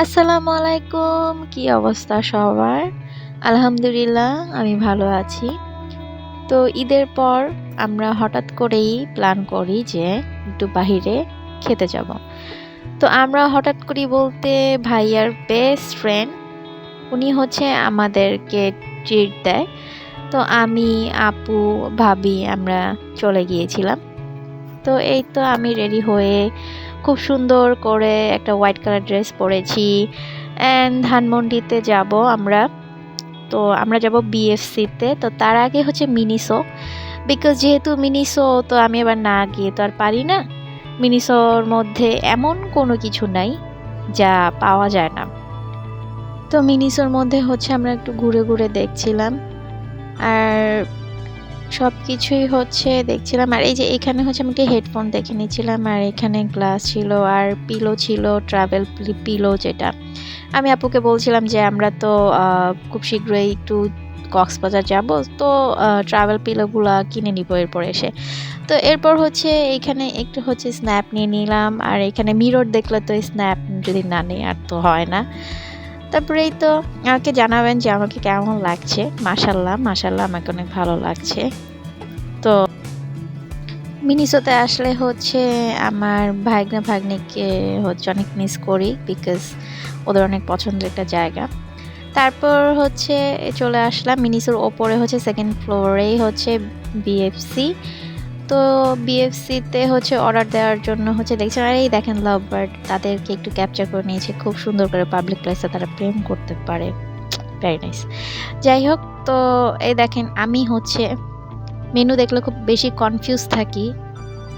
আসসালামু আলাইকুম। কি অবস্থা সবার? আলহামদুলিল্লাহ আমি ভালো আছি। তো ঈদের পর আমরা হঠাৎ করেই প্ল্যান করি যে একটু বাহিরে খেতে যাব। তো আমরা হঠাৎ করি বলতে ভাইয়ার বেস্ট ফ্রেন্ড উনি হচ্ছে আমাদেরকে ট্রিট দেয়। তো আমি, আপু, ভাবি আমরা চলে গিয়েছিলাম। তো এই তো আমি রেডি হয়ে খুব সুন্দর করে একটা হোয়াইট কালার ড্রেস পরেছি অ্যান্ড ধানমন্ডিতে যাব আমরা। তো আমরা যাব বিএফসিতে। তো তার আগে হচ্ছে মিনিসো, বিকজ যেহেতু মিনিসো তো আমি এবার না গিয়ে তো আর পারি না। মিনিসোর মধ্যে এমন কোনো কিছু নাই যা পাওয়া যায় না। তো মিনিসোর মধ্যে হচ্ছে আমরা একটু ঘুরে ঘুরে দেখছিলাম আর সবকিছুই হচ্ছে দেখছিলাম। আর এই যে এখানে হচ্ছে আমি একটা হেডফোন দেখে নিচ্ছিলাম আর এখানে গ্লাস ছিল আর পিলো ছিল, ট্রাভেল পিলো যেটা আমি আপুকে বলছিলাম যে আমরা তো খুব শীঘ্রই একটু কক্সবাজার যাব, তো ট্রাভেল পিলোগুলা কিনে নিব এরপর এসে। তো এরপর হচ্ছে এখানে একটু হচ্ছে স্ন্যাপ নিয়ে নিলাম আর এখানে মিরর দেখলে তো স্ন্যাপ যদি না নেই আর তো হয় না। তারপরে এই তো আমাকে জানাবেন যে আমাকে কেমন লাগছে। মাশাল্লাহ মাশাল্লাহ আমাকে অনেক ভালো লাগছে। তো মিনিসোতে আসলে হচ্ছে আমার ভাগ্না ভাগ্নিকে হচ্ছে অনেক মিস করি, বিকজ ওদের অনেক পছন্দের একটা জায়গা। তারপর হচ্ছে চলে আসলাম মিনিসোর ওপরে হচ্ছে সেকেন্ড ফ্লোরেই হচ্ছে বিএফসি। তো বিএফসিতে হচ্ছে অর্ডার দেওয়ার জন্য হচ্ছে দেখছেন, আর এই দেখেন লাভ বার্ড তাদেরকে একটু ক্যাপচার করে নিয়েছে খুব সুন্দর করে, পাবলিক প্লেসে তারা প্রেম করতে পারে, ভেরি নাইস। যাই হোক, তো এই দেখেন আমি হচ্ছে মেনু দেখলে খুব বেশি কনফিউজ থাকি,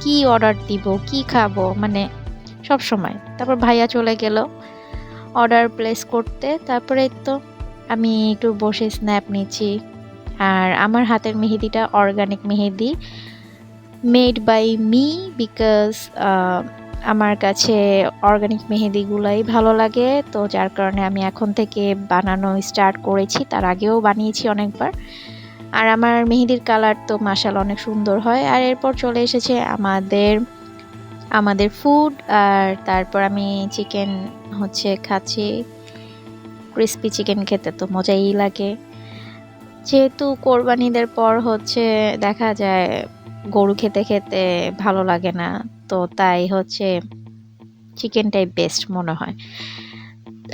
কি অর্ডার দিব, কি খাবো, মানে সব সময়। তারপর ভাইয়া চলে গেল অর্ডার প্লেস করতে। তারপরে তো আমি একটু বসে স্ন্যাপ নিচ্ছি। আর আমার হাতের মেহেদিটা অর্গানিক মেহেদি, মেড বাই মি, বিকজ আমার কাছে অর্গানিক মেহেদিগুলাই ভালো লাগে। তো যার কারণে আমি এখন থেকে বানানো স্টার্ট করেছি, তার আগেও বানিয়েছি অনেকবার। আর আমার মেহেদির কালার তো মাশাআল্লাহ অনেক সুন্দর হয়। আর এরপর চলে এসেছে আমাদের আমাদের ফুড। আর তারপর আমি চিকেন হচ্ছে খাচ্ছি। ক্রিস্পি চিকেন খেতে তো মজাই লাগে। যেহেতু কোরবানিদের পর হচ্ছে দেখা যায় গরু খেতে খেতে ভালো লাগে না, তো তাই হচ্ছে চিকেনটাই বেস্ট মনে হয়।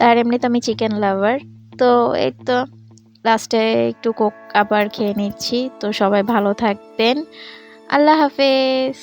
আর এমনিতে আমি চিকেন লাভার। তো এই তো লাস্টে একটু কোক আবার খেয়ে নিচ্ছি। তো সবাই ভালো থাকবেন। আল্লাহ হাফেজ।